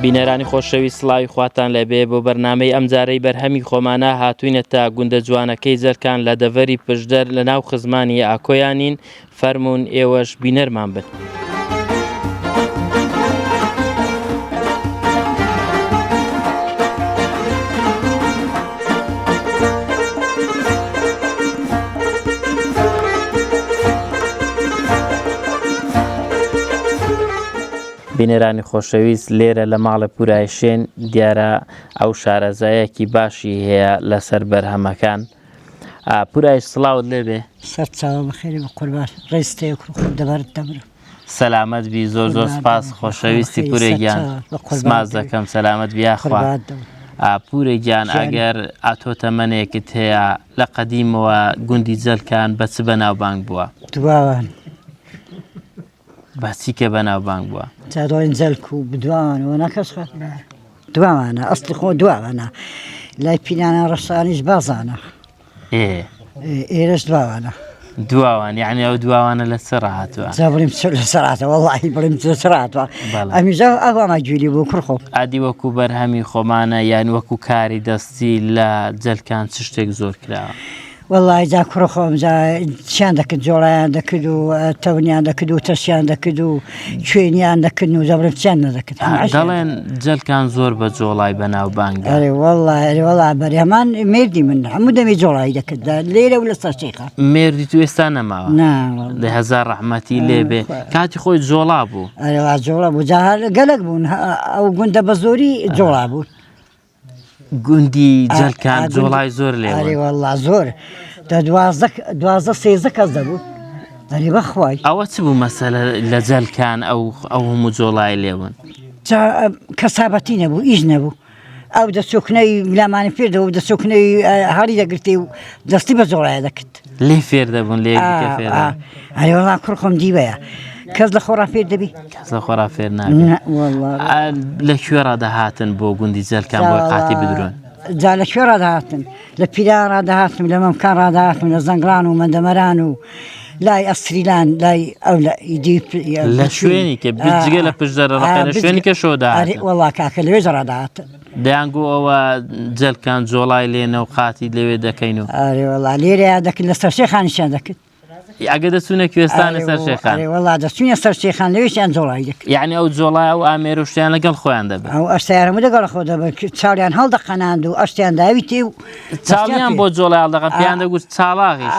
بینەرانی خۆشەویست سڵاوی خواتان لەبێ بۆ بەرنامەی ئەمجارەی بەرهەمی خۆمانە هاتووینە تا گوندە جوانەکەی جەرکان لە دەڤەری پشدەر لە ناو خزمانی ئاکۆیانین فەرموون ئێوەش بینەرمان بن. بینێرانی خۆشەویست لێرە لە ماڵە پورایشێن دیارە ئەو شارەزایەکی باشی هەیە لەسەر بەرهەمەکان. پورایش سڵاوت لێبێ. سەرچاوە بەخێری بە قوربان ڕێستەیە کوڕ دەبارەت دەبرم. سەلامەت بی زۆر زۆر سپاس خۆشەویستی پورێگیان سماز دەکەم سەلامەت بیاخوا. پورێگیان ئەگەر ئاتۆتەمەنێکت هەیە لە قەدیمەوە گوندی جەلکان بە چ بەناوبانگ بووە؟ دواوان بەچیکە بەناوبانگ بووە؟ جادۆین جەلک و بدوانەوە نەکەس دواوانە ئەسڵی خۆ دواوانە لای پیلانە ڕەشانیش بازانە ئێرەش دواوانە دواوان یعنی ئەو دواوانە لە چ ڕاهاتووە؟ جا بڵیم لە سەراتە وەڵڵاهی بڵیم لە سەراتوە ئەمیژە ئەوامە گوێلی بۆ کوڕ خۆ ئادی وەکو بەرهەمی خۆمانە یان وەکو کاری دەستی لە جەلکان چ شتێک زۆر کراوە؟ والله جا کوڕ خۆم چیان دەکرد جۆڵایان دەکرد و تەونیان دەکرد و تەشیان دەکرد و کوێنیان دەکردن و زەبرم چیان نەدەکرد دەڵێن جەلکان زۆر بە جۆڵای بەناوبانگە. والله بەریەمان مێردی من هەموو دەمێ جۆڵایی دەکرد لێرە و لەسەر شێخە. مێردی تو ئێستا نەماوە؟ لە هەزار ڕەحمەتی لێبێ کاتی خۆی جۆڵا بوو. جۆڵا بوو جا گەلک بوون ئەو گوندە بە زۆری جۆڵا بوون. گوندی جەلکان جۆڵای زۆر لێوە؟ والله زۆر دوازدە سێزدە کەس دەبوو دەری بەخوای. ئەوە چ بوو مەسەلە لە جەلکان ئەو هەموو جۆڵای لێون؟ کەسابەتی نەبوو ئیش نەبوو ئەو دەچۆکنەی لامانی فێر دەبوو دەچۆکنەی هەڵی دەگرتی و دەستی بە جۆڵایە دەکرد لێ فێر دەبوون لێ فێر وڵا کوڕ خۆم دیوەیە کەس لە خۆڕا فێر دەبی کەس لە خۆڕا فێر نابێت. لەکوێ ڕادەهاتن بۆ گوندی جەلکان بۆ قاتی بدرۆن؟ جا لەکوێ ڕادەهاتن لە پیران ڕادەهاتن لە مەمکان ڕادەهاتن لە زەنگڵان و مەندەمەران و لای ئەستریلان لای ئەو لە شوێنی کە جگە لە پشدەرە ڕقە لە شوێنی کە شۆداهاتن. وەڵا کاکە لەوێژ ڕادەهاتن دەیانگو ئەوە جەلکان جۆڵای لێنە و قاتی لەوێ دەکەین و وەڵا لێرە دەکرد لەسەر شێخانیشیان دەکرد. ئەگە دەچوونە کوێستانی سەر شێخان؟ وەڵا دەچوونە سەر شێخان لەوێشیان جۆڵایی دەکرد. یعنی ئەو جۆڵای و ئامێر و شتیان لەگەڵ خۆیان دەبێت؟ ئەو ئەشتیارەمە لەگەڵ خۆ دەبێت چاڵیان هەڵدەقەناند و ئەشتیان داوی تێ و چاڵیان بۆ جۆڵای هەڵدەقەن پێیان دەگوت چاڵاغیش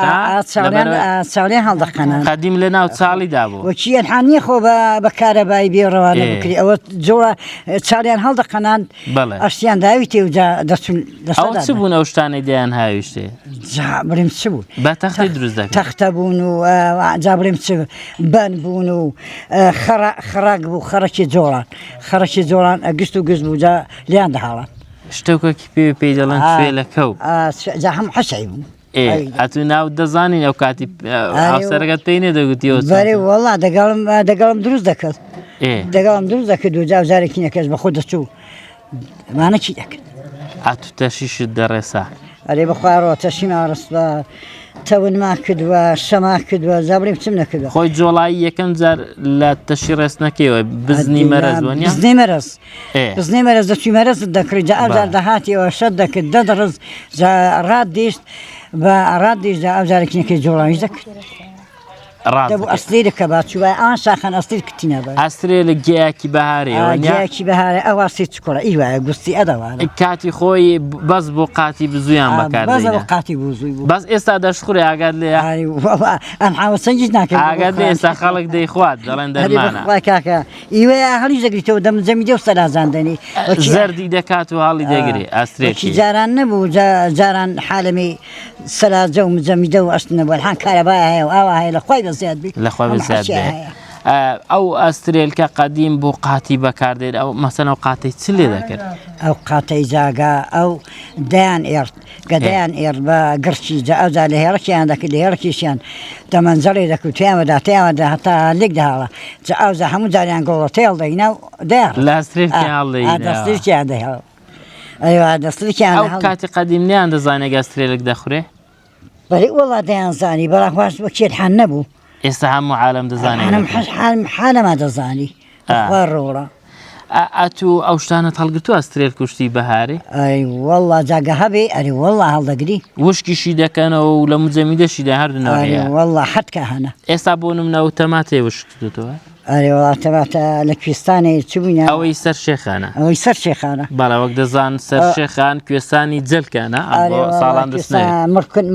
چاڵیان هەڵدەقەنان قەدیم لە ناو چاڵیدا بوو وەکیان حانیە خۆ بە کارەبایی بێ ڕەوانە بکری ئەوە جۆڵە چاڵیان هەڵدەقەناند ئەشتیان داوی تێ و دەچون ئەو چ بوون ئەو شتانەی دەیان هاویشتێ؟ بریم چ بوون؟ بە تەختی دروست دەکەن تەختە بوون و جابریم چ بەن بوون و خەراک بوو خەرەکی جۆڵان ئەگشت و گشت بوو جا لیان دەهاڵان شتێکێکی پێی دەڵێن کوێ لە کەو جا هەموو حەشای بوو. ئەتو ناو دەزانین ئەو کاتی هاوسەرەکەت پێی نەدەگوتیەوە؟ بەێ وەڵا دەگەڵم دروست دەکرد دروست دەکرد و جاوزارێکی نەکەس بە خۆ دەچوو مانە چی دەکرد. ئەتو تەشیشت دەڕێسا؟ ئەرێ بەخوارەوە تەشیمە ڕستە تەونما کردووە شەما کردووە زابریم چم نەکردوە. خۆی جۆڵایی یەکەم جار لە تەشی ڕێست نەکەیەوە بزنی مەرەز وەنیا؟ بزنی مەرەز دەچوی مەرەز دەکرد جا ئەو جار دەهاتیەوە شەت دەکرد دەدەڕز ڕاد دیشت بە ڕاد دیشت ئەو جارێکی نەکەی جۆڵاویش دەکرد دەبوو ئەسلی دەکە باچووە ئەوان شاخەن ئەستیر کتینە بە ئەسترێ لە گیاکی بەهارەوە گیاکی بەهارە ئەو ئاسی چکۆڵە ئیوایە گوستی ئەدەوانە کاتی خۆی بەس بۆ قاتی بزویان بەکاردێنێ قاتی بزووی بوو بەس ئێستا دەشخوری ئاگات لێ ئەم حاوە سەنجیش ناکرد ئاگات لێ ئێستا خەڵک دەیخوات دەڵێن دەرمانە کاکە ئیوەیە هەڵیش دەگریتەوە دەمجەمی دێ و سەرازاندنی زەردی دەکات و هەڵی دەگری ئەسترێکی جاران نەبوو جاران حالەمی سەلاجە و مجەمیدە و ئەشت نەبوو الحان کارەبای هەیە و ئاوا هەیە لەخوای بەزیاد بی ئەو ئەسترێلکە قەدیم بۆ قاتی بەکاردێت ئەو مەسەن ئەو قاتەی چ لێ دەکرد؟ ئەو قاتەی جاگا ئەو دەیان ئێرد کە دەیان ئێرد بە گرچی ئەوجا لە هێرەکیان دەکرد لە هێرەکیشیان دەمەنجەڵی دەکرد تویانوەدا هەتا لێک داڵە ئەوجا هەموو جاریان گۆڵە تێڵ دەینا و دەیان لە ئەسترێکیان دەیەوە ئەوە دەستێکیان ئەو کاتی قەدیمیان دەزانێت ئەسترێلک دەخورێ؟ بەڵێ وەڵا دەیان زانی بەڵاخواش بە کێرحان نەبوو ئێستا هەموو عالەم دەزانێت حالەما دەزانی خوار ڕۆڵە ئەتوو ئەو شتانت هەڵگرتو ئەسترێت کوشتی بەهارێ ئەی وەڵڵا جاگە هەبێ ئەری وەڵڵا هەڵدەگری وشکیشی دەکەنەوە و لە مجەمیدەشیدا هەردوونەوەیە وەڵڵا حەتکە هەنە ئێستا بۆ نمونەوە تەماتێ وشکردوتەوە ئەری وڵا تەماتە لە کوێستانی چ بووینە ئەوەی سەر شێخانە ئەوەی سەر شێخانە بەڵێ وەک دەزان سەر شێخان کوێستانی جەلکانە ساڵان دەستنێت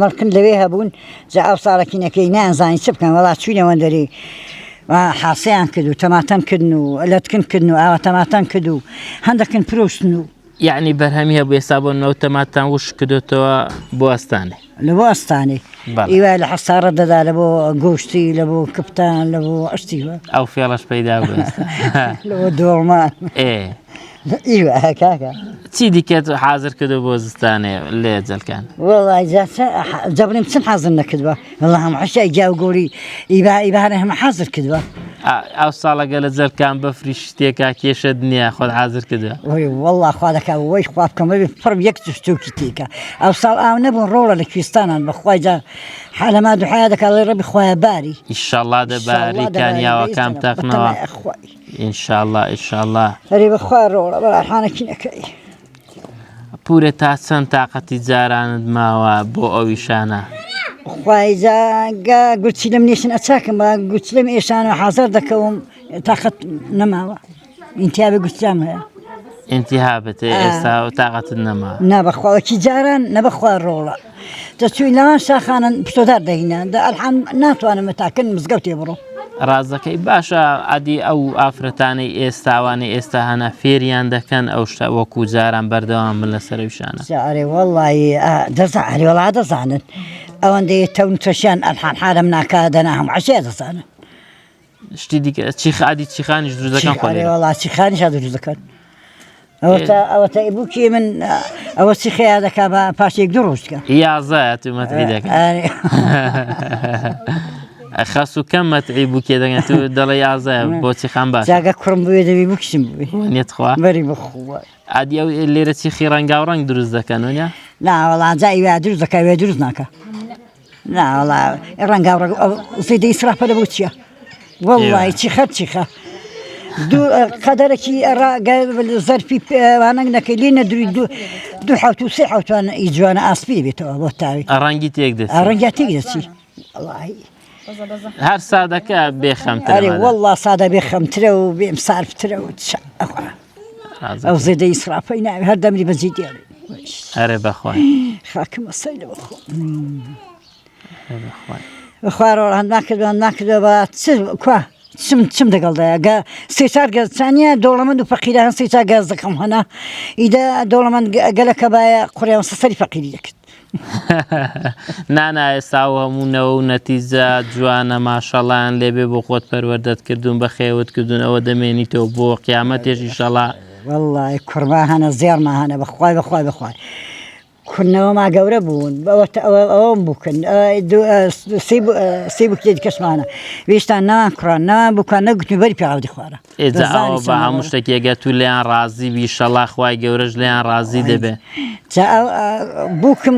مڕکن لەوێ هەبوون جا ئەو ساڵەکینەکەی نانزانی چ بکەن وڵا چوینەوە دەری حاسەیان کرد و تەماتەن کردن و لەتکن کردن و ئاوا تەماتەن کرد و هەندەکن فرۆشتن و یعنی بەرهەمی هەبوو ئێستا بۆ نەوە تەماتان وش کردوتەوە بۆ ئەستانێ لە بۆ ئەستانێ ئیوای لە حەسارە دەدا لە بۆ گۆشتی لە بۆ کپتان لە بۆ ئەشتیوە ئەو فێڵەش پەیدا بوو لە بۆ دۆڵمان ئیوە کاکە چی دیکەت حازر کردو بۆ زستانێ لێ جەلکان وەڵای جەبریم چەند حازر نەکردوە وەڵا هەموو حەشای گیا و گۆری ئیبارە هەمە حازر کردوە ئەو ساڵەگە لە جەلکان بەفری شتێکا کێشە دنیا خۆت حازر کردووە وەڵا خوا دەکا وەی خوا بکەمە پڕ یەک شتوکی تێکە ئەو ساڵ ئاو نەبوون ڕۆڵە لە کوێستانان بەخوای جا حالەما دوحیا دەکا لێ ڕەبی خۆیان باری ئیشەڵڵا دەباری کانیاوەکان تەقنەوە ئینشاءڵڵا ئینشاءڵڵا هەری بەخوا ڕۆڵە بەراحانەکینەکەی پورە تا چەند تااقەتی جارانت ماوە بۆ ئەویشانە خوایجاگە گوچی لەم نێشن ئەچاکم بە گوچ لەم ئێشانە حازر دەکەوم تااقەت نەماوە ئینتیابێ گوتیام هەیە ئینتیها بێتێ ئێستا و تااقەتت نەما نابەخواوەکی جاران نەبەخوا ڕۆڵە دەچووی لەوان شاخانن پشتۆدار دەهینە ئەلحان ناتوانم تاکن مزگەوتێ بڕۆ ڕازەکەی باشە ئەدی ئەو ئافرەتانەی ئێستاوانی ئێستا هەنا فێریان دەکەن ئەو شتە وەکو جاران بەردەوام من لەسەرویشانە جارێ وەڵی دەزاری وڵا دەزانن ئەوەندەی تەون تۆشیان ئەلحان حالم ناکە دەنا هەم عەشێ دەزانن شتی دیکە چیخادی چیخانیش دروست دەکەن خۆڵێ وڵا چیخانیش دروست دەکەن ئەوە ئیبووکی من ئەوە چیخەیە دەکا بە پاشێک دوو ڕۆژکە یازایە تو مەتعی دەکەن خەس و کەم مەتعی بووکێ دەگەن تو دەڵێ یازایە بۆچی خام باش جاگە کوڕم بوێ دەبی بکشم بوێ وانێت خوا بەری بخوا ئادی ئەو لێرە چیخی ڕەنگا و ڕەنگ دروست دەکەن وانە ناوەڵا جا ئیوە دروست دەکا وێ دروست ناکە ناوەڵا ڕەنگا و ڕەنگ زەیدە ئیسراپە لە بۆ چییە وەڵڵای چیخە دوو قەدەرێکی زەرفی وانەنگ نەکەی لێ نەدروی دوو حەوت و سێ حەوتوان ئیجوانە ئاسپی بێتەوە بۆ تاوی ڕەنگی تێک دەچێت ڕەنگیا تێک دەچی هەر سادەکە بێخەمترە وەڵڵا سادە بێخەمترە و بێم سارفترە و ئەو زێدە ئیسراپەی ناوی هەر دەمری بەجێ دیێڵێ هەرێ بەخوای خاکم ئەسەی لە بەخۆ بخوارەوە هەند ناکردەوە بە کووا چم دەگەڵدایە گە سێ چار گەزانیە دەوڵەمەند و فەقیرە هەن سێ چار گەز دەکەم هەنا ئیدا دەوڵەمەند گەلەکە باە قوڕیان سەسەری فەقیری دەکرد نانا ئێستا هەموونەوە و نەتیجە جوانە ماشەڵیان لێبێ بۆ خۆت پەروەردەت کردوون بە خێوت کردوون ئەوە دەمێنیتەوە بۆ قیامەتێش ئینشەڵا وەڵڵای کوڕما هەنە زێڕما هەنە بەخوای بخوای کورنەوەما گەورە بوون ئەوەم بووکن سێ بووکێ کەسمانە وێشتان ناوان کوڕان ناوان بووکان نەگوتنی بەری پیاوەدی خوارە ئێجا ئەوە بە هەموو شتێکێگە تو لێیان ڕازی بیشەڵا خوای گەورەش لێیان ڕازی دەبێ بووکم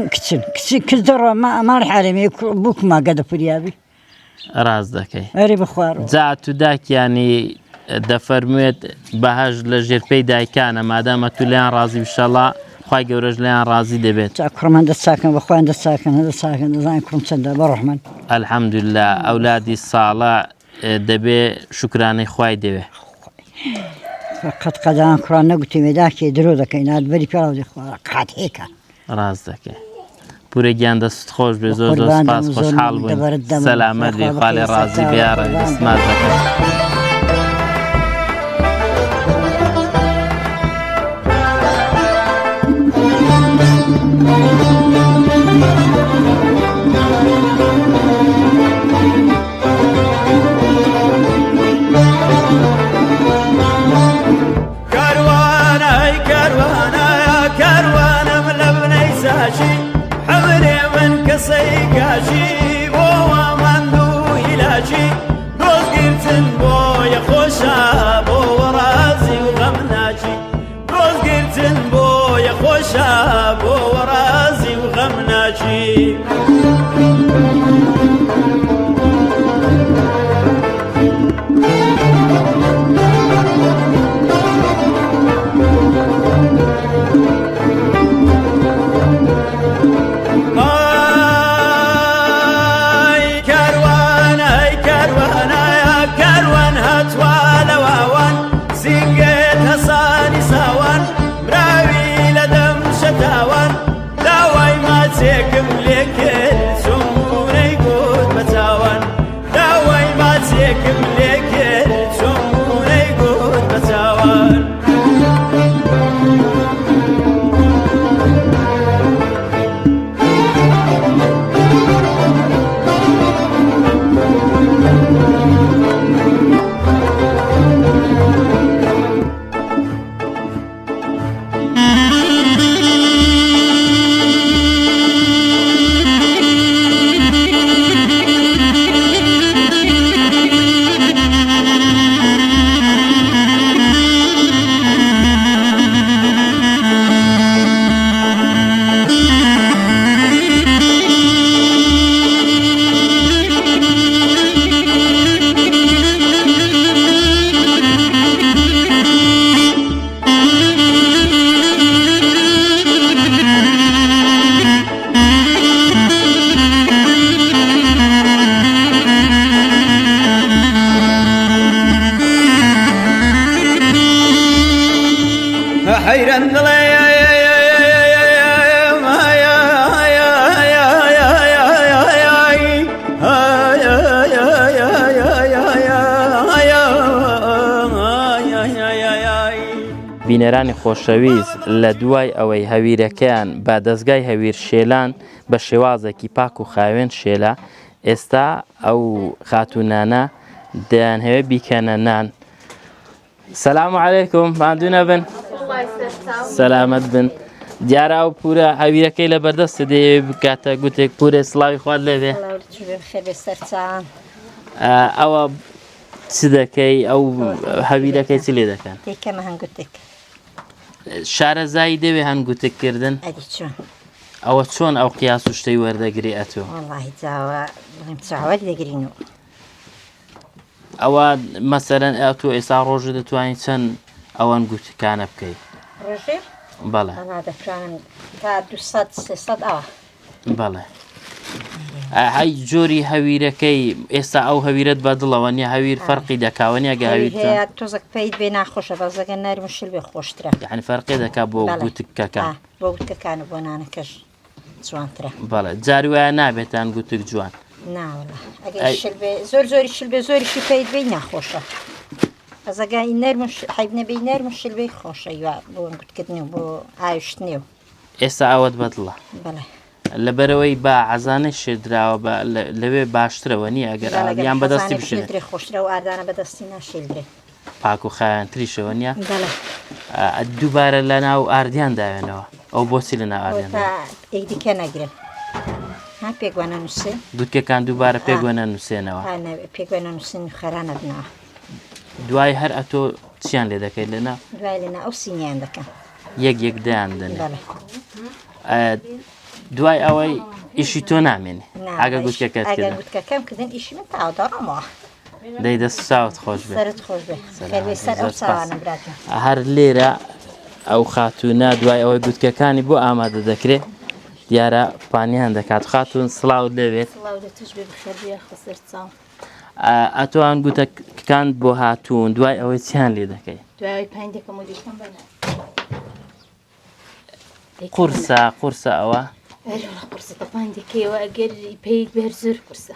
کچ دەڕۆ ماڵی حالێمی بووکما گەدە پوریابی ڕاز دەکەی ئەری بخوارەوە جا تو داکیانی دەفەرموێت بەهەژ لە ژێرپەی دایکانە مادامە تو لێیان ڕازی بیشەڵا خوای گەورەش لێیان ڕازی دەبێت کوڕمان دەست بەخوایان دەست دەزانین کوڕم چەندە بەڕەحمەن ئەلحەمدوللا ئەولادی ساڵە دەبێ شکرانەی خوای دەوێ قەت قەدان کوڕان نەگوتی مێداکێ درۆ دەکەین نادبەری پیاوەدی خوارە قات هێکە ڕاز دەکەی پورە گیان دەست خۆش بێ زۆر سپاس خۆشحاڵ بووین سەلامەت بێ خوا لێ ڕازی بێ دەستمات دەکەن بینەرانی خۆشەویست لە دوای ئەوەی هەویرەکەیان بە دەستگای هەویر شێلان بە شێوازێکی پاک و خاوێن شێلا، ئێستا ئەو خاتونانە دەیانهەوێ بیکەنە نان. سەلام عەلەیکوم، ماندوو نەبن، سەلامەت بن. دیارە ئەو پورە هەویرەکەی لە بەردەستە دەیەوێ بکاتە گوتێک پورێ سڵاوی خوارد لێبێ. ئەوە چ دەکەی؟ ئەو هەویرەکەی چ لێ دەکەن؟ دەیکەمە هەنگوتێک شارەزایی دەوێ هەنگوتێککردن. ئەوە چۆن ئەو قیاس و شتەی وەردەگری ئەتۆ؟ وەڵاهی جاوە بڵێم چاوەری دەگرینەوە. ئەوە مەسەرەن ئەتۆ ئێستا ڕۆژە دەتوانین چەند ئەوەن گوتەکانە بکەیت؟ ڕۆژێ؟ بەڵێ. دەکران تا 200-300 ئەوە. بەڵێ. هەی جۆری هەویرەکەی ئێستا ئەو هەویرت بەدڵەوە نیە، هەویر فەرقی دەکاوە نیە گەهویر تۆزەک پێیت بێ ناخۆشە بەزەگە ناری مشل بێ خۆشترە. یعنی فەرقی دەکا بۆ گوتکەکان. بۆ گوتکەکان و بۆ نانەکەش جوانترە. بەڵێ. جاری وایە نابێتان گوتک جوان؟ ناوەڵا. ئەگەر شل بێ زۆری شل بێ زۆریشی پێیت بێ ناخۆشە. بەزەگای نەرمش حیب نەبێ نەرمش شل بێ خۆشە بۆ گوتکردنی و بۆ ئاویشتنی و. ئێستا ئەوەت بەدڵە؟ بەڵێ. لەبەرەوەی بە عەزانەی شێدراوە لەوێ باشترەوە نییە ئەگەر ئاویان بەدەستی بشێنێت. خۆشترە و ئاردانە بەدەستی ناشێلدرێ. پاک و خایەنتریشەوە نییە؟ بەڵێ. دووبارە لە ناو ئاردیان داوێنەوە. ئەو بۆچی لە ناو ئاردیان دیکە نەگرن. ها پێگوانە نووسێ؟ گوتکەکان دووبارە پێگوێنە نووسێنەوە. پێگوێنە نووسین خەرانە بنەوە. دوای هەر ئەتۆ چیان لێ دەکەیت لەنا؟ دوای لەنا ئەو سینیان دەکەن. یەک دایان دەنێ. دوای ئەوەی ئیشی تۆ نامێنێ ئەگە گوتکەکەت ئەگەر گوتکەکەم کردن ئیشی من تاوەدەڕەمەوە. دەی دەست چاوت خۆش بێت. سەرت خۆش بێ. سەر ئەو چاوانە براتە. هەر لێرە ئەو خاتوونە دوای ئەوەی گوتکەکانی بۆ ئامادە دەکرێت دیارە پانیان دەکات. خاتون سڵاوت لەوێت. ئەتوان گوتەکان بۆ هاتوون دوای ئەوەی چیان لێ دەکەی؟ دوای پەنی دەکەم و دیکەم بەنە. قورسە ئەوە؟ قورسە تەپان دەکەیەوە ئەگەر پێیت بێر زۆر قورسە.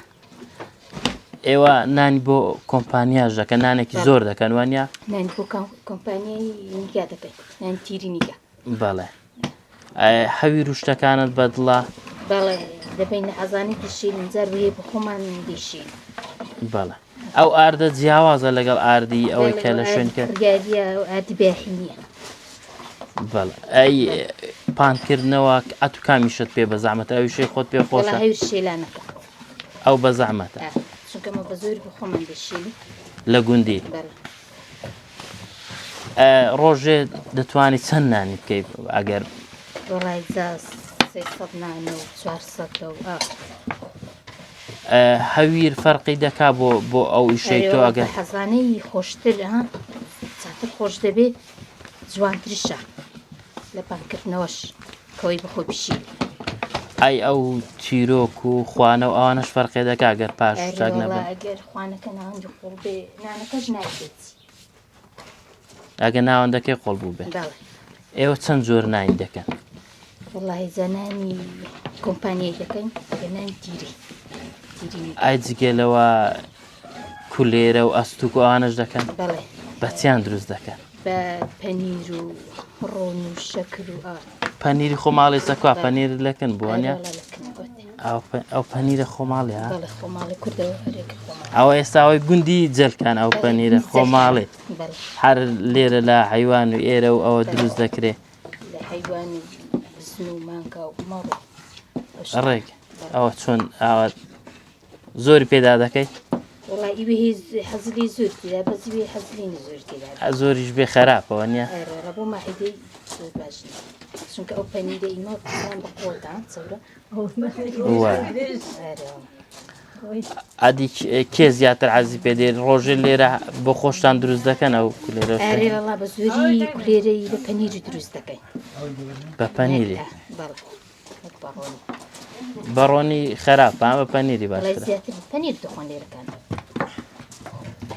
ئێوە نانی بۆ کۆمپانیاژ دەکەن، نانێکی زۆر دەکەن وانیا؟ نانی بۆ کۆمپانیای نیگا دەکەین، نانی تیری نیگا. بەڵێ. هەوی ڕوشتەکانت بەدڵە؟ بەڵێ دەبین حەزانی دەشین جار بێ بە خۆمان دەشین. بەڵێ. ئەو ئاردە جیاوازە لەگەڵ ئاردی ئەوەی کە لە شوێنکە ئاردی باخی نییە. بەڵێ. ئەی پانکردنەوە ئەتو کامیشت پێ بە زەحمەتە؟ ئەویشەی خۆت پێ خۆشە؟ هەویر شێلانەکە. ئەو بە زەحمەتە؟ چونکەمە بە زۆری بە خۆمان دەشینی. لە گوندی؟ ڕۆژێ دەتوانیت چەند نانی بکەیت ئەگەر؟ وەڵای 300 نانە و 400 و هەویر فەرقی دەکا بۆ ئەو ئیشەی تۆ ئەگەر حەزانەی خۆشتر چاتر خۆش دەبێت جوانتریشە لە پانکردنەوەش کەوەی بەخۆ بشی. ئای ئەو چیرۆک و خوانە و ئەوانەش فەرقی دەکا ئەگەر پاش شتێک نەبێت؟ ئەگەر خوانەکە ناوەندی قوڵ بێ نانەکەش ناکرێت. ئەگەر ناوەندەکەی قوڵ بوو بێت. ئێوە چەند جۆر نانی دەکەن؟ وەڵاهی زەنانی کۆمپانیای دەکەین نانی تیری. ئای جگێلەوە کولێرە و ئەستوک و ئەوانەش دەکەن؟ بەڵێ. بە چیان دروست دەکەن؟ بە پەنیر و ڕۆن و شەکر و پەنیری خۆماڵی سەکوا پەنیر لەکن بووانە؟ ئەو پەنیرە خۆماڵی ها؟ بەڵێ خۆماڵی کوردەوە هەرێک خۆماڵی. ئەوە ئێستاوەی گوندی جەلکان ئەو پەنیرە خۆماڵێ هەر لێرە لە حیوان و ئێرە و ئەوە دروست دەکرێت؟ لە حیوان و بزن و مانکە و مەڕ و ڕێک. ئەوە چۆن ئەوە زۆری پێدا دەکەیت؟ وەڵای ئیوێ حەزلی زۆر تێدا بەزی وێ حەزلینی زۆر تێدا. زۆریش بێ خراپەوە نییە؟ بۆ ماحیدەی زۆر باش چونکە ئەو پەنیرە ئیمە پسان بە قۆتان چەورە. ئەدی کێ زیاتر حەزی پێ دێت؟ ڕۆژێ لێرە بۆ خۆشتان دروست دەکەن ئەو کولێرە؟ وەڵا بە زۆری کولێرەی بە پەنیری دروست دەکەین. بە پەنیری؟ بەڕۆنی. بەڕۆنی خراپە بە پەنیری باشترە؟ زیاتر پەنیر دەخۆن لێرەکان.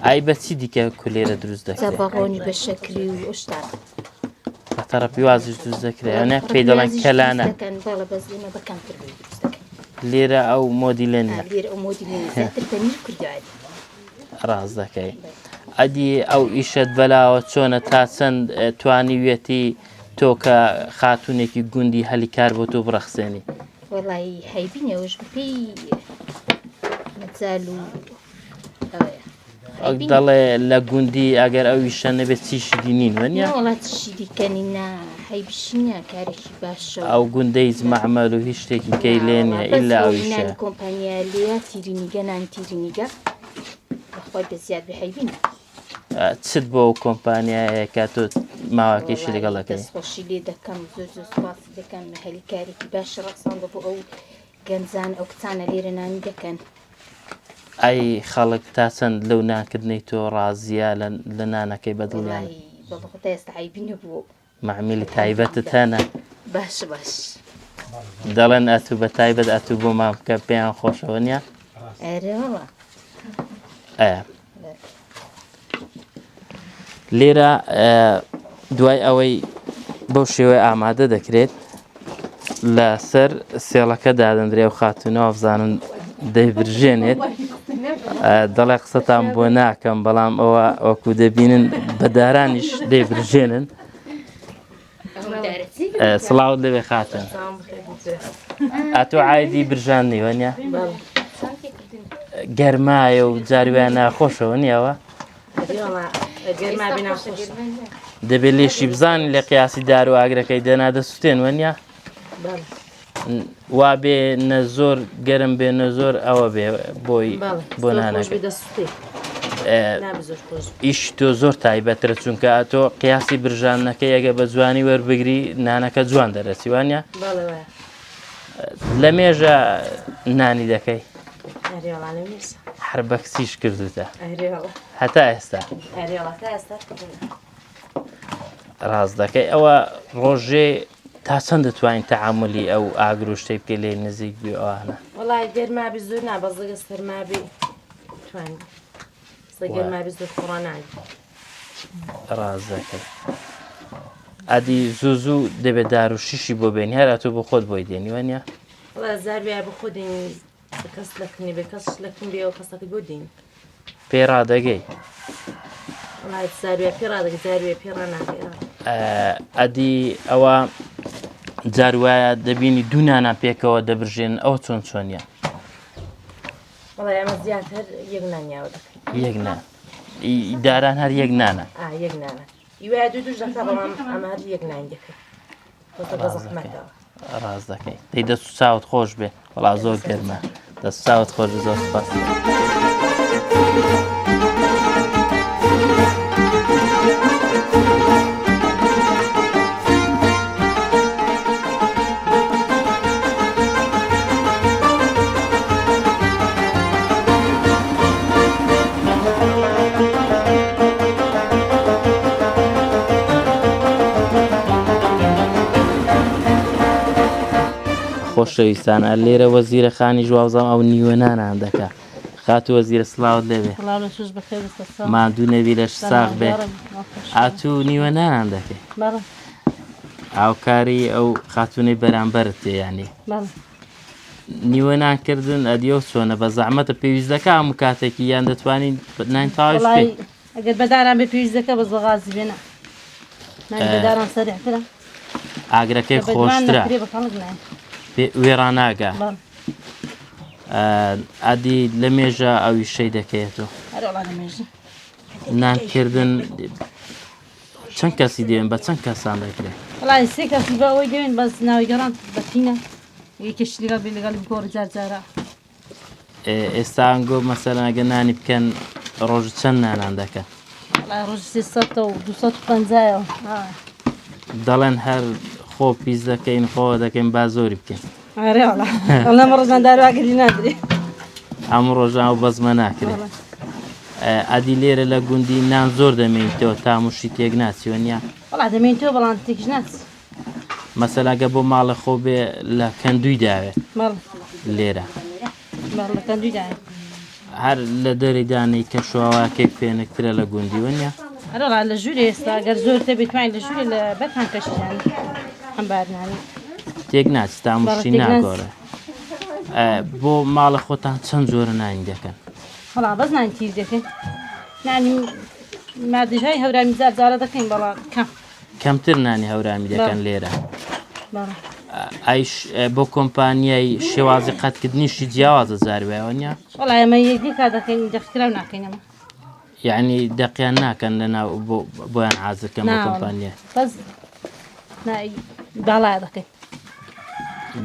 ئای بە چی دیکە کولێرە دروست دەکرێت؟ بەڕۆنی بە شەکری و ئۆشتان. بە تەڕەپی وازش دروست دەکرێت پێی دەڵێن کەلانە لێرە ئەو مۆدیلێنە ڕاست دەکەی ئەدی ئەو ئیشت بەلاوە چۆنە تا چەند توانیوێتی تۆ کە خاتونێکی گوندی هەلیکار بۆ تۆ بڕەخسێنی وڵی هەیبینەوەش بپی مەجال و دەڵێ لە گوندی ئەگەر ئەو ئیشە نەبێت چیشی دینین وەنیە وڵات تشی دیکەنینا هەیبشینە کارێکی باشە ئەو گوندەی زمەعمەل و هیچ شتێکی کەی لێنە ئیلا ئەو ئیشە کۆمپانیا لێە تیرینیگە نان تیرینیگە بەخۆی بەزیاد بە هەیبینە چت بۆ ئەو کۆمپانیایە کە تۆ ماواکەیشی لەگەڵ دەکەی دەستخۆشی لێ دەکەم زۆر زۆر سوپاسی دەکەم هەلیکارێکی باشە ڕەقسان بۆ ئەو گەنجان ئەو کچانە لێرە نانی دەکەن ئەی خەڵک تا چەند لەو نانکردنەی تۆ ڕازیە لە نانەکەی بەدڵیان بەڵخۆتە ئێستا هەیبینە بوو معمیلی تایبەتت هەنە باش باش دەڵێن ئەتوو بە تایبەت ئەتوو بۆ مام کە پێیان خۆشەوە نیە ئەرەوە لێرە دوای ئەوەی بەو شێوەیە ئامادە دەکرێت لەسەر سێڵەکە دادەندرێ و خاتونەوە بزانن دەیبرژێنێت دەڵێ قسەتان بۆ ناکەم بەڵام ئەوە وەکو دەبینن بەدارانیش دەیبرژێنن سڵاوت لەوێ خاتن ئەتۆ عایدی برژاندنی وەنیە گەرمایە و جارویان ناخۆشەوە نیەوە دەبێت لێشی بزانین لە قیاسی دار و ئاگرەکەی دەنا دەسووتێن وەنیە وا بێ نە زۆر گەرم بێ نە زۆر ئەوە بێ بۆی بۆ نانەکە ئیش تۆ زۆر تایبەترە چونکە تۆ قیاسی برژانەکە ئەگە بە جوانی وەربگری نانەکە جوان دەرەچی وانە لە مێژە نانی دەکەی هەر بە کچیش کردوتە هەتا ئێستا ڕاست دەکەی ئەوە ڕۆژێ تا چەند دەتوانین تەعاملی ئەو ئاگر و شتەی بکەی لێ نزیک بێ ئەوانە وڵای گەرمابی زۆر نابەزەگە سەرمابی توانین گەرمابی زۆر خۆڕا ناگی ڕاست دەکەی ئەدی زوو زوو دەبێت دار و شیشی بۆ بێنی هەر ئەتۆ بۆ خۆت بۆی دێنی وەنیە وڵای زارویە بۆ خۆ دێنی کەس لەکنی بێ کەس لەکن بێ و کەسەکە بۆ دێنی پێ ڕادەگەی وڵای زارویە پێ ڕادەگە زارویە پێ ڕناگەی ئەدی ئەوە جاروایە دەبینی دوونانە پێکەوە دەبرژێن ئەو چۆن چۆنیە وڵای ئەمە زیاتر یەک نانیاوە دەکەین یەک نان داران هەر یەک نانە یەک نانە یوای دوو دوو دەکە بەڵام ئەمە هەر یەک نان دەکەین بە زەحمەتەوە ڕاست دەکەی دەی دەست و چاوت خۆش بێ وەڵا زۆر گەرمە دەست و چاوت خۆش زۆر سپاس خۆشەویستان لێرە وەزیرە خانی ژواوزەم ئەو نیوەنانان دەکا خات وەزیرە سڵاوت لێبێ ماندوو نەبی لەش ساغ بێ ئاتوو نیوەنانان دەکەی ئاوکاری ئەو خاتونەی بەرامبەرت تێ یانی نیوەنانکردن ئەدیۆ چۆنە بە زەحمەتە پێویست دەکا هەموو کاتێکی یان دەتوانین نان تاوش بێ ئەگەر بەداران بێ پێویست دەکە بە زەغازی بێنە بەداران سەریعترە ئاگرەکەی خۆشترە وێڕاناگە ئەدی لە مێژە ئەوی شەی دەکەیێتەوە نانکردن چەند کەسی دێن بە چەند کەسان دەکرێت وڵای سێ کەسی بە ئەوەی دێن بەس ناوی گەڕان بەتینە یەکێشی لەگەڵ بێ لەگەڵ گۆڕ جارجارە ئێستا ئەنگۆ مەسەلەن ئەگە نانی بکەن ڕۆژ چەند نانان دەکەن ڕۆژ 300 و 250 دەڵێن هەر خۆ پیس دەکەین خۆ دەکەین با زۆری بکەین ئەمە ڕۆژان داواگەری نادرێ هەموو ڕۆژان و بەزمە ناکرێت ئەدی لێرە لە گوندی نان زۆر دەمێنیتەوە تا موشی تێک ناچیوە نیە وڵا دەمێنیتەوە بەڵام تێکش ناچ مەسەلاگە بۆ ماڵە خۆ بێ لە کەندووی داوێت لێرە لە کەندووی داوێت هەر لە دەری دانەی کە شواواکێک پێنکترە لە گوندی وەنیە أنا لا لجوري استاجر زور تبي توين لجوري لبتهم كشجان هم بارناني تێک ناچتامشی ناگۆڕێ بۆ ماڵە خۆتان چەند جۆرە نانی دەکەن والله بس نان تير دكين ناني ما دجاي هورا مزار زارة دكين بلا كم کەمتر نانی هەورامی دەکەن لێرە بلا ئەیش بۆ کۆمپانیای شێوازی قەتکردنیشی جیاوازە زاروایەوە نیە والله يا ما يديك هذا كين دخترا وناكين ما یعنی دەقیان ناکەن لەناو بۆیان حازرکەم بۆ کۆمپانیای بس ناي بلا دكين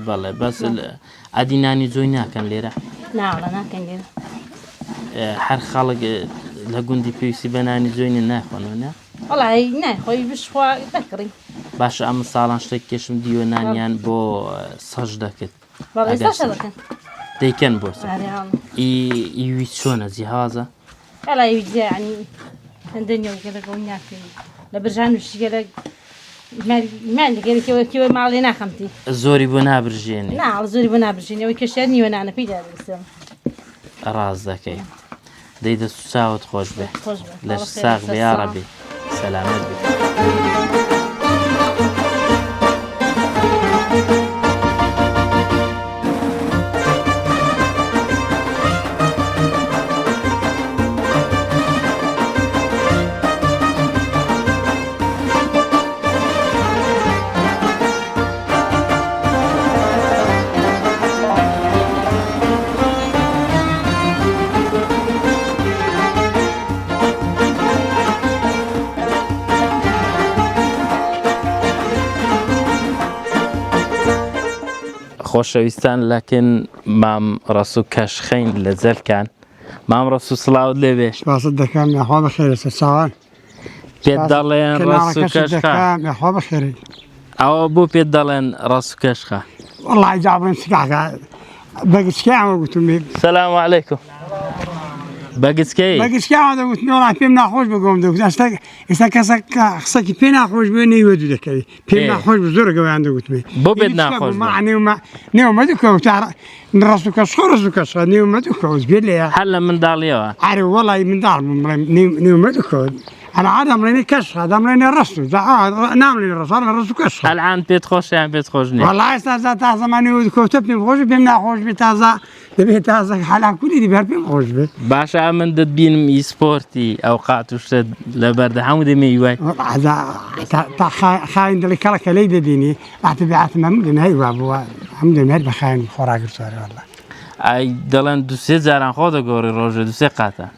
بەڵێ بەس ئەدی نانی جۆی ناکەن لێرە نا والله ناكين لينا هەر خەڵک لە گوندی پێویستی بە نانی جۆینە ناخۆنەوە نه والله نا خوي بشخوا ذكري باشە ئەم ساڵان شتێک کێشم دیوە نانیان بۆ سەش دەکرد والله يستاش دكين دەیکەن بۆ هذه ئیوی چۆنە جیهازە والله يجي يعني الدنيا وكذا قلنا في لبرجان وش كذا ما اللي كذا كذا ما علينا خمتي زۆری بۆ نابرژێنێ نا على زوري بنا برجيني ويكشرني وانا أنا في جالس السلام ڕاز دەکەی دەی دەست و چاوت خۆش بێ خوش بك لەش ساغ بێ یا ڕەبی سەلامەت بێ خۆشەویستان لەکن مام ڕەسوو کەشخەین لە جەلکان مام ڕەسوو سڵاوت لێبێ سپاست دەکەم یاخوا بەخێرە سەرچاوان پێت دەڵێن ڕەسوو کەشخە یاخوا بەخێری ئەوە بۆ پێت دەڵێن ڕەسوو کەشخە وەڵڵی جابن سکاکە بەگچکیانوە گوتم سەلام عەلەیکوم بەگچکەی بەگچکیانوە دەگوتنی وەڵڵی پێم ناخۆش بگۆم دەگوت ئێستا کەسێک قسەی پێ ناخۆش بێ نەیوە دوو دەکەوی پێم ناخۆش بە زۆرە گەویان دەگوتمی بۆ بێت ناخۆش نێومە دووکەوت ڕەسوو کەشخە ڕەسوو کەشخە نێومە دووکەوت بێت لێە هەر لە منداڵیەوە عارێ وەڵڵی منداڵ بڵێم نێومە دووکەوت أنا عادم راني كشخة عادم راني رسو نعم راني رسو أنا رسو كشخة الآن بيت خوش يعني بيت خوش نية والله استاذ تازة ماني وكتبني بخوش بيمنا خوش بتازة دبي تازة حالا كلي دي بيربي خوش بي باشا من دد بين اي سبورتي أوقات وشد لبرد حمود ميواي هذا تا خاين دلي كلا كلي ديني اعتبعت ممكن هاي بابا الحمد لله بخاين خوراك سوري والله أي دلان دوسي زاران خود غوري روجو دوسي قاتا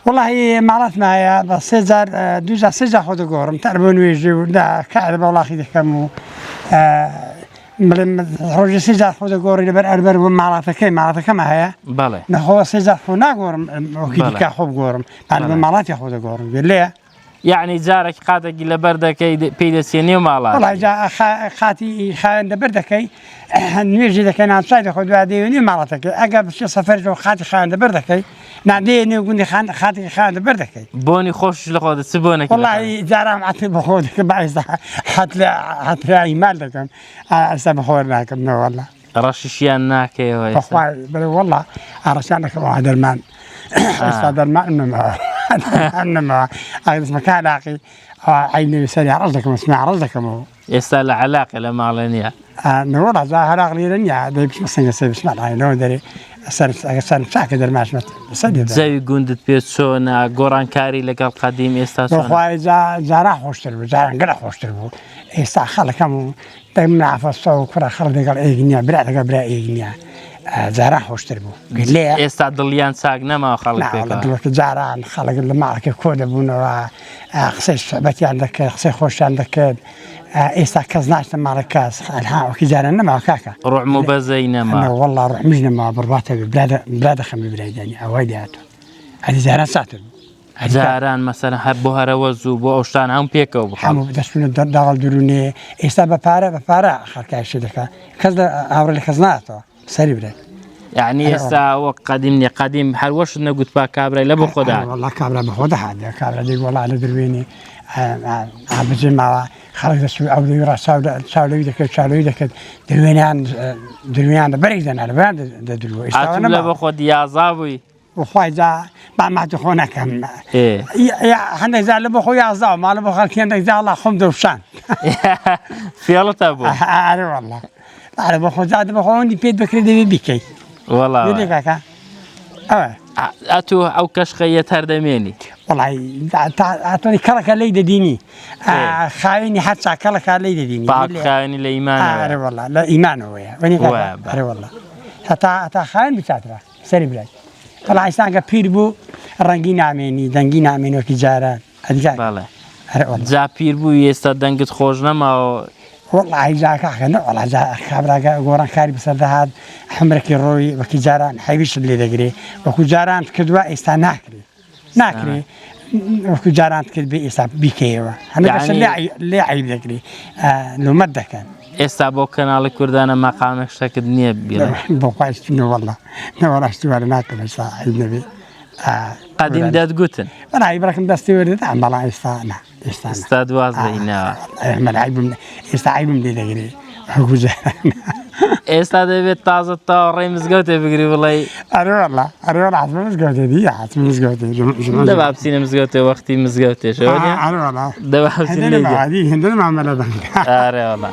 والله معرفت معايا بس سيزار دوزا سيزار خود قورم تعرفون ويجي ودا كعب والله خيدي كمو ملم روجي سيزار خود قوري لبر أربر ومعرفتك ما هي بله نخو سيزار خو نقورم وكيدي كخوب قورم بعد معرفتي خود قورم بالله يعني جارك قادك لبردكي بيدسيني ومالات والله جا خاتي خاين لبردكي نيجي دكي نعم صايد خود بعدين معرفتك أجا بس سفر جو خاتي خاين لبردكي ناديني وقولي خاتي خان بردكي بوني خوش لخود سبونك والله جارم عطي بخودك بعيز حتى ايمال لكم اسا بخور معكم نو والله رشيشيان ناكي والله رشانك هذا المان هذا المان انما هذا اسمه كان لاقي عيني يسالي رزقك مسمع رزقك يسال علاقه لما علنيا نو والله ظاهر اغلي لنيا مش مسنج بسمع هاي نو دري سن ساكت الماش سدد زي قندت بيتسونا قران كاري لقى القديم استاسون وخواي زارا خوشتر زارا قرا خوشتر استا خلكم تمنع فصو كرا خلد قال ايغنيا برا ايغنيا زارا خوشتر قال لي استا دليان ساقنا ما خلق لا والله زارا خلق اللي معك كود ابونا خصي صعبتي عندك خصي خوش عندك إيسا كزناش معركاس الها وكيجانا ما كاكا روح مبزينا ما والله روح مجنا ما برباطة بلاد خمي بلاداني أوايداتو هذه زهران ساتل زهران مثلا حبوها روزو بوشتان هم بيكو حمو بدسون داغل دروني إيسا بفارا خلقا شدكا كذا هاوري كزناتو سري بلاد يعني إيسا قديم حلوش نقول با كابرا لبو خدا والله كابرا بخدا هذا كابرا دي والله على درويني عبد ما خلق السوق أو يرى ساولي ذاك درويان بريدنا على بعد درو أتوم لا بخود يا زابوي وخوای جا ما تخونه کم إيه یا هندک زال بخو یا زاو مال بخو کندک زال خم دوشان فيلا تابو آره والله آره بخو زاد بخو اونی پید بکری دی بیکی والله دیدی که أتو أو كشخية هردميني والله أعطوني كلك ليد ديني خايني حتى كلك ليد ديني بعد خايني الإيمان أره والله لا إيمان هو وني أره والله حتى خاين بتاعتها سري بلاي والله إنسان كبير بو رنجين عميني دنجين عميني وكجاران أدجار بالله أره والله جا بير بو يستدنقت خوجنا ما والله جاك أخنا والله جا خبرك قران كاري بسرد هاد حمرك الروي وكجاران حيبيش اللي دقري وكجاران كدوا استناكري ناكري وكجاران كدبي إسا بيكيوا أنا بس اللي عيب ذكري لو مدة كان استعبوا كنال كردانا مقامك شكد نيب بلا بقاش والله والله اشتوار ناكل إسا عيب نبي قديم داد قوتن أنا عيبرك مدستي ورد عم بلا إستانا استاد وازلينا من عيب إسا عيب من دي ذكري وكجاران استاد بيت تازة طاوري مزقوتي بقري والله أره والله حسب مزقوتي دي حسب مزقوتي دبا بسينا مزقوتي وقتي مزقوتي شو أره والله دبا بسينا هندنا ما عمل هذا أره والله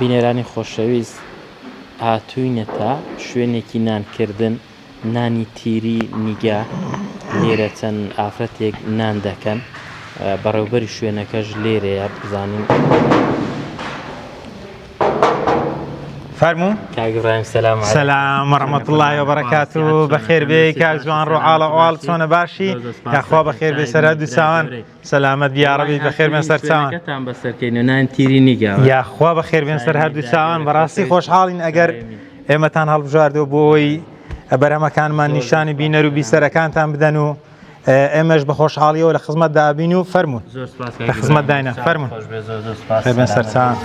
بینێرانی خۆشەویست هاتووینەتە شوێنێکی نانکردن نانی تیری نیگا لێرە چەند ئافرەتێک نان دەکەن بەڕێوەبەری شوێنەکەش لێرەیە بزانین فرمو كاغرايم سلام عليكم سلام ورحمة الله وبركاته بخير بك يا جوان روحال أوال صون باشي يا أخوة بخير بسرد وسوان سلامت يا ربي بخير من سر سوان يا أخوة بخير من سر هردو سوان براسي خوش حالين أجر إمتان هالبجاردو بوي برا مكان ما نشاني بينرو بيسر كان تام بدنو امش بخوش حالي ولا خدمت دابينو فرمون خدمت داينا فرمون خير من سر سوان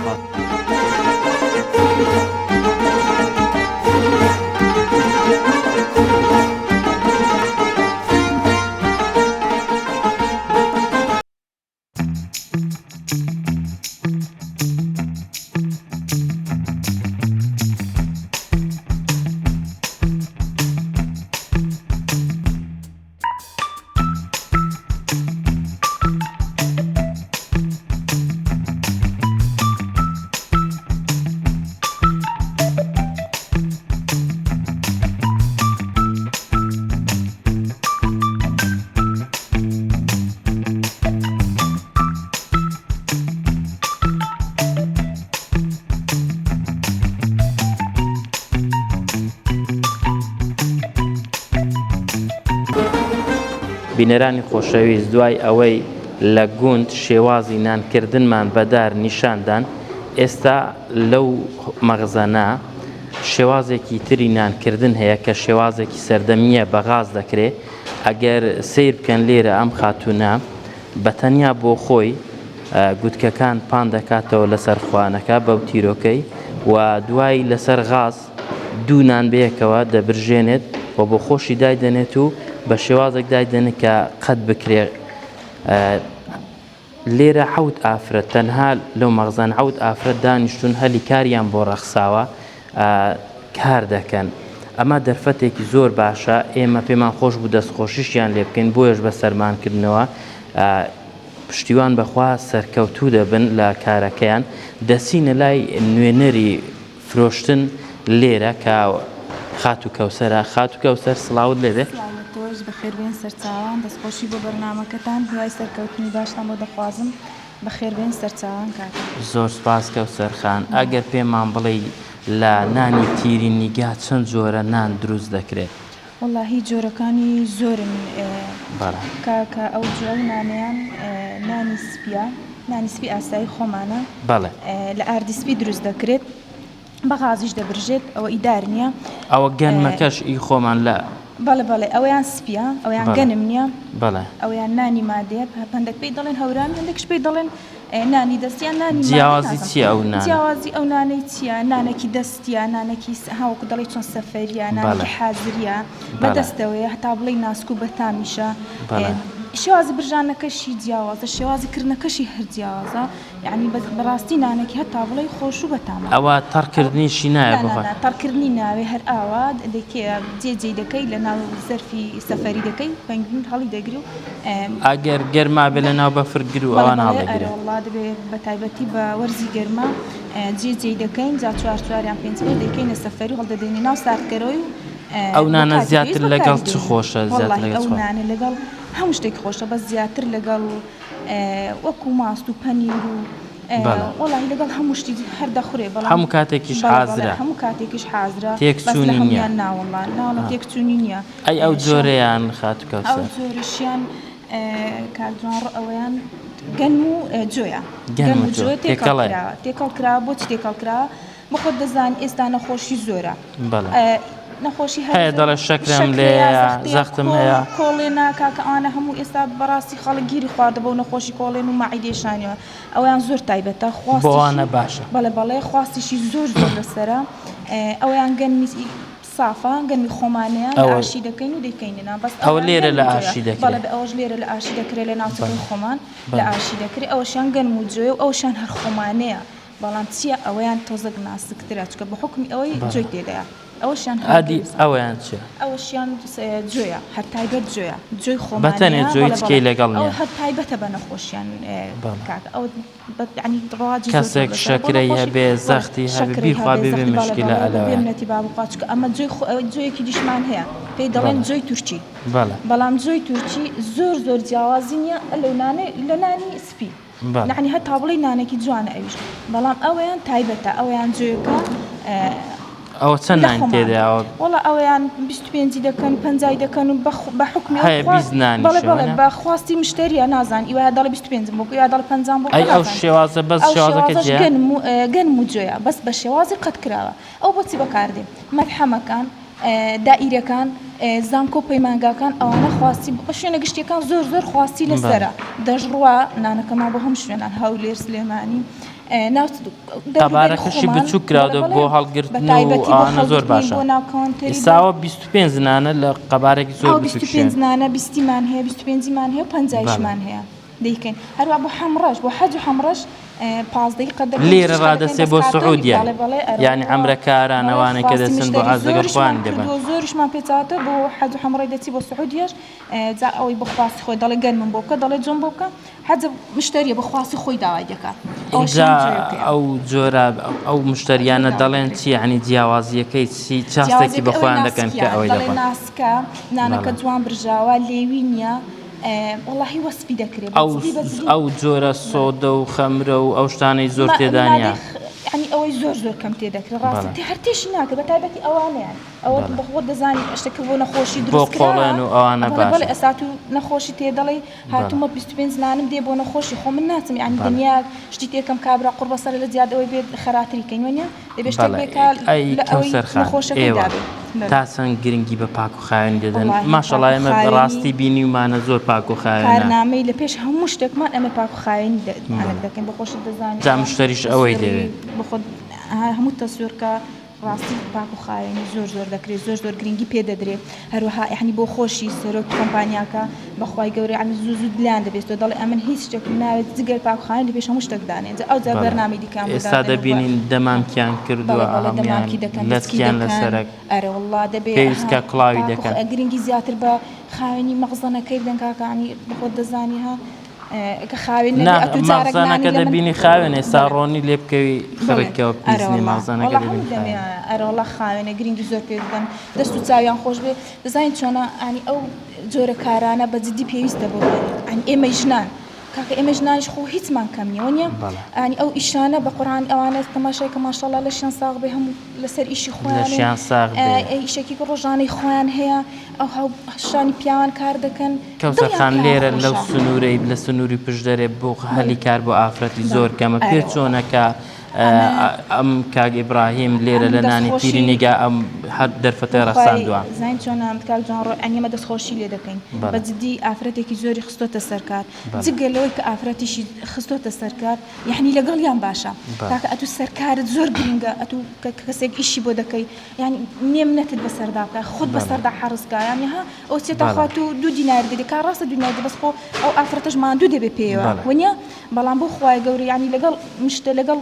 بینەرانی خۆشەویست دوای ئەوەی لە گوند شێوازی نانکردنمان بەدار نیشاندان ئێستا لەو مەغزەنە شێوازێکی تری نانکردن هەیە کە شێوازێکی سەردەمیە بەغاز دەکرێت ئەگەر سیر بکەن لێرە ئەم خاتونە بەتەنیا بۆ خۆی گوتکەکان پان دەکاتەوە لەسەر خوانەکە بەو تیرۆکەی و دوای لەسەر غاز دوو نان بەیەکەوە دەبرژێنێت و بۆ خۆشی دایدەنێت و بە شێوازێک دایدەنێت کە قەت بکرێ لێرە حەوت ئافرەت تەنها لەو مەغزان حەوت ئافرەت دانیشتون هەلی کاریان بۆ ڕەخساوە کار دەکەن ئەمە دەرفەتێکی زۆر باشە ئێمە پێمان خۆش بوو دەستخۆشیشیان لێ بکەین بۆیش بە سەرمانکردنەوە پشتیوان بەخوا سەرکەوتوو دەبن لە کارەکەیان دەچینە لای نوێنەری فرۆشتن لێرە کە خات و کەوسەرە خات و کەوسەر سڵاوت لێبێ تۆش بەخێربێن سەرچاوان دەستخۆشی بۆ بەرنامەکەتان دوای سەرکەوتنی باشتان بۆ دەخوازم بەخێربێن سەرچاوان کاکە زۆر سپاس کەوسەر خان ئەگەر پێمان بڵێ لە نانی تیری نیگا چەند جۆرە نان دروست دەکرێت وەڵاهی جۆرەکانی زۆرن کاکە ئەو جۆر نانیان نانی سپیە نانی سپی ئاسایی خۆمانە لە ئاردی سپی دروست دەکرێت بە غازیش دەبرژێت ئەوە ئیدار نییە ئەوە گەنمەکەش ئی خۆمان لە بەڵێ ئەویان سپیە ئەویان گەنم نییە ئەویان نانی مادەیە هەندێک پێی دەڵێن هەوران هەندێکش پێی دەڵێن نانی دەستیان نانی جیاوازی چییە ئەو نان جیاوازی ئەو نانەی چییە نانێکی دەستیە نانێکی هاوکو دەڵی چۆن سەفەریە نانێکی حازریە بەدەستەوەیە هەتا بڵێ ناسک و بەتامیشە شێوازی برژانەکەشی جیاوازە شێوازی کردنەکەشی هەر جیاوازە یعنی بەڕاستی نانێکی هەتا بڵێ خۆش و بەتامە ئەوە تەڕکردنیشی نایە بخۆ تەڕکردنی ناوێ هەر ئاوا دەکێ جێجێ دەکەی لە ناو زەرفی سەفەری دەکەی پەنگوین هەڵی دەگری و ئەگەر گەرما بێ لە ناو بەفرگر و ئەوان هەڵدەگرێت وڵا دەبێت بە تایبەتی بە وەرزی گەرما جێجێ دەکەین جا چوار-چواریان پێنج دەکەینە سەفەری هەڵدەدەینە ناو ساردکەرەوەی ئەو نانە زیاتر لەگەڵ چ خۆشە ئەو نانە لەگەڵ هەموو شتێک خۆشە بەس زیاتر لەگەڵ وەکو ماست و پەنیر و وەڵی لەگەڵ هەموو شتی هەر دەخورێ بەڵام هەموو کاتێکیش حازرە هەموو کاتێکیش حازرە تێکچوونی نییە ناوڵە تێکچوونی نییە ئەی ئەو جۆرەیان خات و کەوسەر ئەو جۆرەشیان کارجوان ئەوەیان گەنم و جۆیە گەنم و جۆ تێکەڵ کراوە بۆچی تێکەڵ کراوە بخۆت دەزانانی ئێستا نەخۆشی زۆرە نەخۆشی هەیە دەڵێ شەکرم لێە زەختم هەیە کۆڵێنا کاکە ئانە هەموو ئێستا بەڕاستی خەڵک گیری خواردەبە و نەخۆشی کۆڵێن و مەعیدێشانیەوە ئەویان زۆر تایبەتە بۆوانە باشە بەڵێ خواستیشی زۆر لەسەرە ئەویان گەنمی سافا گەنمی خۆمانەیە ئاشی دەکەین و دەکەیننا بەس ئەوە لێرە لە ئاشی دەکرێت ئەوش لێرە لە ئاشی دەکرێت لە ناوچەکەی خۆمان لە ئاشی دەکرێت ئەوەشیان گەنم و جوێ و ئەوشان هەر خۆمانەیە بەڵام چییە ئەوەیان تۆزەک ناسکترە چکە بە حکمی ئەوەی جۆی تێدایە ئەوەشیان هادی ئەویان چ ئەوەشیان جوێە هەر تایبەت جوێە جوێی خۆمان بەتەنێت جوێی چکەی لەگەڵ ئەو هەر تایبەتە بە نەخۆشیان ئەو کەسێک شەکرەی هەبێ زەختی هەبێ بیخوا بێ مشکلە ئەلەوەێنەتی بابقاچکە ئەمە جوێیەکی دیشمان هەیە پێی دەڵێن جۆی تورکی بەڵام جۆی تورکی زۆر جیاوازی نییە لە نانی سپی نعنی هەتا بڵێ نانێکی جوانە ئەویش بەڵام ئەویان تایبەتە ئەویان جوێەکە ئەوە چەند نان تێداوە وڵا ئەویان 25 دەکەن 50 دەکەن و بە حکمی بڵێ بە خواستی مشتریە نازان ئیوە دەڵێ 25 بۆ یا دەڵ 50 بۆ ئەو شێوازە بەس شێوازەکە گەنم و جوێیە بەس بە شێوازی قەت کراوە ئەو بۆچی بەکاردێ مەرحەمەکان دائیرەکان زانکۆ پەیمانگاکان ئەوانە خواستی بە شوێنە گشتیەکان زۆر خواستی لەسەرە دەژڕوە نانەکەمان بۆ هەم شوێنان هەولێر سلێمانی تەبارەکەشی بچوو کراودە بۆ هەڵگرتن و ئەوانە زۆر باشە ئێستاوە 25 نانە لە قەبارێکی زۆر 25 نانە 20مان هەیە 25مان هەیە و 50مان هەیە دەیکەین هەروە بۆ حەمڕەش بۆ حەج و حەمڕەش 15 قەدە لێرە ڕادەسێ بۆ سعودیە یعنی ئەمرەکارانەوانە کە دەچن بۆ حەزەکە خوان دەبن زۆریشمان پێچاتە بۆ حەج و حەمڕەی دەچی بۆ سعودیەش جا ئەوەی بەخواست خۆی دەڵێ گەنمم بۆ بکە دەڵێ جۆم بۆ بکە حەج مشتریە بەخواستی خۆی داوای دەکات ئەو جۆرە ئەو مشتریانە دەڵێن چی عنی جیاوازیەکەی چی چاستێکی بەخۆیان دەکەن کە ئەوەی دەڵێن ناسکە نانەکە جوان برژاوە لێوی نییە واللهی وەسفی دەکرێت ئەو جۆرە سۆدە و خەمرە و ئەو شتانەی زۆر تێدانە ینی ئەوەی زۆر کەم تێ دەکرێت ڕاستی هەر تێشی ناکە بە تایبەتی ئەوانیان ئەوە بەخۆ دەزانی شتێکە بۆ نەخۆشی دروستکردن و ئەوانە بەڵێ ئەسات و نەخۆشی تێ دەڵێ هاتوومە 25 نانم دێ بۆ نەخۆشی خۆ من ناچم ینی دنیا شتی تێکەم کابرا قوربە سەر لە زیادەوەی بێت خەراتری کەین وەنیە دەبێت شتێک بێکال لە ئەوەی نەخۆشەکەی دابێت تا چەند گرنگی بە پاک و خاوێن دەدەن ماشەڵڵا ئێمە ڕاستی بینی ومانە زۆر پاک و خاوێنە کارنامەی لە پێش هەموو شتێکمان ئەمە پاک و خاوێنی دەکەین بە خۆشت دەزانین جا مشتریش ئەوەی دەوێت بخۆ هەموو تەسوورکە ڕاستی پاک و خاوێنی زۆر دەکرێت زۆر گرنگی پێ دەدرێت هەروەها یعنی بۆ خۆشی سەرۆک کۆمپانیاکە بەخوای گەورە یعنی زوو دلیان دەبێت تۆ دەڵێ ئەمن هیچ شتێک ناوێت جگەر پاک و خاوێن لە پێش هەموو شتێک دانێت ئەو جا بەرنامەی دیکەم ئێستا دەبینین دەمامکیان کردووە هەمیان لەسکیان لەسەرک ئەرە وەڵڵا دەبێت پێویستکە کڵاوی دەکەن گرنگی زیاتر بە خاوێنی مەغزەنەکەی بدەن کاکانی بخۆت دەزانی ها کە خاوێن مەغزانەکە دەبینی خاوێن ئێستا ڕۆنی لێ بکەوی خڕێکەوە پیسنی مەغزانەکە ئەرەوەڵا خاوێنە گرنگی زۆر پێ بدەن دەست و چاویان خۆش بێ دەزانین چۆنە ئانی ئەو جۆرە کارانە بە جددی پێویستە بۆ ئەنی ئێمە ژنان کاکە ئێمە ژنانیش خۆ هیچمان کەم نییە وە ئەنی ئەو ئیشانە بە قورآن ئەوانە تەماشای کە ماشەڵڵا لە شیان ساغ بێ هەموو لەسەر ئیشی خۆیان ئیشێکی ڕۆژانەی خۆیان هەیە ئەو هەڵشانی پیاوان کار دەکەن کەوسەرخان لێرە لەو سنوورەی لە سنووری پشت دەرێ بۆ هەلی کار بۆ ئافرەتی زۆر کەمە پێ چۆنەکە ئەم کاک ئیبراهیم لێرە لە نانی تیری نیگا ئەم هەر دەرفەتەی ڕەساندووە زین چۆنە کاک جوان ڕۆ ئەنیمە دەستخۆشی لێ دەکەین بە جددی ئافرەتێکی زۆری خستۆتە سەرکار جگەلەوەی کە ئافرەتیشی خستۆتە سەرکار یعنی لەگەڵیان باشە کاکە ئەتو سەرکارت زۆر گرنگە ئەتو کەسێک ئیشی بۆ دەکەی یعنی نێمنەتت بەسەردا بکە خۆت بەسەردا حەڕزکە یعنی ها ئەو چێتە خات و 2 دینار دەدی کار ڕاستە دنیای بەس خۆ ئەو ئافرەتەش ماندوو دەبێ پێوە وەنیە بەڵام بۆ خوای گەورە یعنی لەگەڵ مشتە لەگەڵ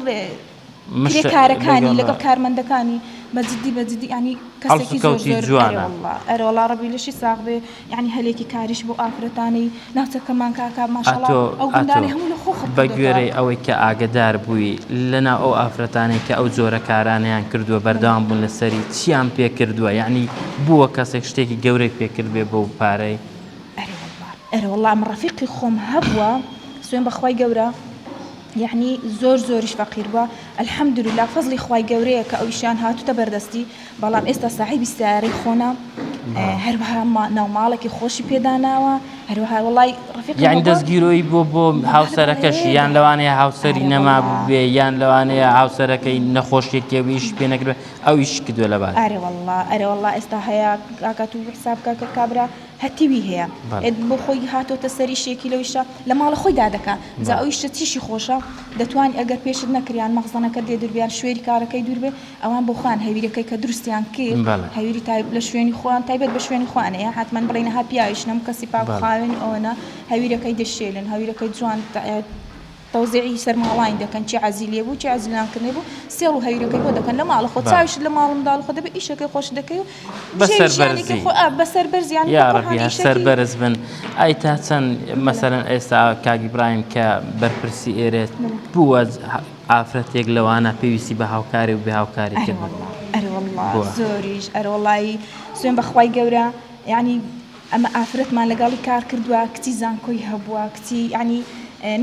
کارەکانی لەگەڵ کارمەندەکانی بەجددی ینی کەسێکی زۆر جوانە ئەرەوەڵا ڕەبی لەشی ساغ بێ ینی هەلێکی کاریش بۆ ئافرەتانی ناوچەکەمان کاکا ماشەڵڵا ئەو گوندانی هەموو لە خۆ بە گوێرەی ئەوەی کە ئاگدار بووی لەنا ئەو ئافرەتانەی کە ئەو جۆرە کارانیان کردووە بەردەوام بوون لەسەری چیان پێ کردووە یعنی بووە کەسێک شتێکی گەورەی پێکرد بێ بۆ پارەی ئەرەوەڵا من ڕەفیقی خۆم هەبووە سوێن بەخوای گەورە یعنی زۆریش فەقیر بووە الحەمدولله فەزلی خوای گەورەیە کە ئەو ئیشیان هاتوتە بەردەستی بەڵام ئێستا ساحیبی سیارەی خۆنا هەروەها ناوماڵێکی خۆشی پێداناوە هەروەها وڵای ڕەفیق یعنی دەستگیرۆی بۆ هاوسەرەکەشی یان لەوانەیە هاوسەری نەما بێ یان لەوانەیە هاوسەرەکەی نەخۆشیێکیش پێ نەکرێت ئەو ئیش کردووە لەبار ئەرێوەڵا ئێستا هەیە کاکات و حساب کاکە کابرا هەتیوی هەیە بۆ خۆی هاتۆتە سەری شێکی لەویشە لە ماڵە خۆی دادەکە جا ئەو ئیشتە چیشی خۆشە دەتوانین ئەگەر پێشت نەکریان مەغزەنەکە دێ دووربیان شوێری کارەکەی دوور بێ ئەوان بۆ خوان هەویرەکەی کە دروستیان کرد هەویری لە شوێنی خۆیان تایبەت بە شوێنی خوانەیە حتمما بڵێنە ها پیاویش نەم کەسی پاک خاوێنی ئەوەنە هەویرەکەی دەشێلن هەویرەکەی جوان تەوزیعی سەرماڵاین دەکەن چی عەزیلیە بوو چی عەزیلانکردنی بوو سێڵ و هەویرەکەی بۆ دەکەن لە ماڵە خۆ چاویش لە ماڵمدا خۆ دەبێت ئیشەکەی خۆش دەکەی و بەسەر بەرزیان یاڕەبی سەر بەرز بن ئەی تا چەند مەسەرەن ئێستا کاک ئیبراهیم کە بەرپرسی ئێرێت بووە ئافرەتێک لەوانە پێویستی بە هاوکاری و بێ هاوکاری کردن زۆریش ئەرەوەڵایی سوێن بەخوای گەورە یعنی ئەمە ئافرەتمان لەگەڵی کار کردووە کچی زانکۆی هەبووە کچی ینی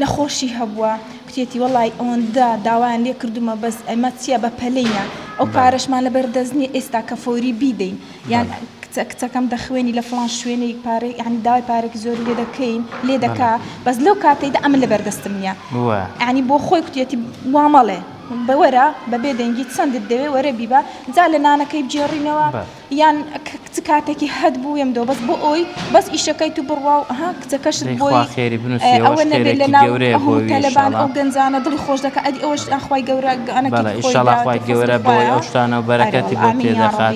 نەخۆشی هەبووە کتێتی وەڵی ئەوەندا داوایان لێ کردومە بەس ئەمە چییە بە پەلەیە ئەو پارەشمان لە بەردەستنی ئێستا کە فۆری بیدەین یان کچەکەم دەخوێنی لە فڵان شوێنەی پارەی یعنی داوای پارێکی زۆر لێ دەکەین لێ دەکا بەس لەو کاتەیدا ئەمن لە بەردەستم نییە ینی بۆ خۆی کوتێتی وامەڵێ بەوەرە بەبێ دەنگی چەندت دەوێ وەرە بیبە جا لە نانەکەی بجێڕینەوە یان کچ کاتێکی هەد بوو ێم دۆ بەس بۆ ئەوی بەس ئیشەکەی تو بڕوا و ها کچەکەشت بۆی ئەوە نەبێت لە ناو تەلەبان ئەو گەنجانە دڵی خۆش دەکە ئەدی ئەوەش ئەخوای گەورە ئینشاڵڵا گەورە بۆی ئەو شتانە و بەرەکەتی بۆ پێدەخات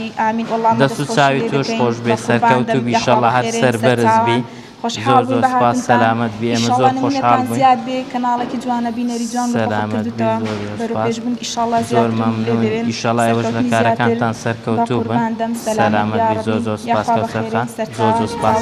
دەست و چاوی تۆش خۆش بێ سەرکەوتوب ئینشاڵڵا هەر سەر بەرز بی خۆشحاڵ زۆر سپاس سەلامەت بی ئێمە زۆر خۆشحاڵ بووین زیاد بێ کەناڵێکی جوانە بینەری جوان کردوتەوە بەروپێش بن ئیشاڵڵا زۆر مەمنون ئیشاڵڵا ئێوەش لە کارەکانتان سەرکەوتوو بن سەلامەت بی زۆر سپاس کەوسەرخان زۆر سپاس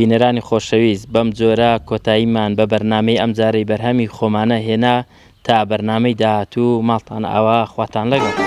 بینەرانی خۆشەویست بەم جۆرە کۆتاییمان بە بەرنامەی ئەم جارەی بەرهەمی خۆمانە هێنا تا بەرنامەی داهاتوو ماڵتان ئاوا خواتان لەگەڵ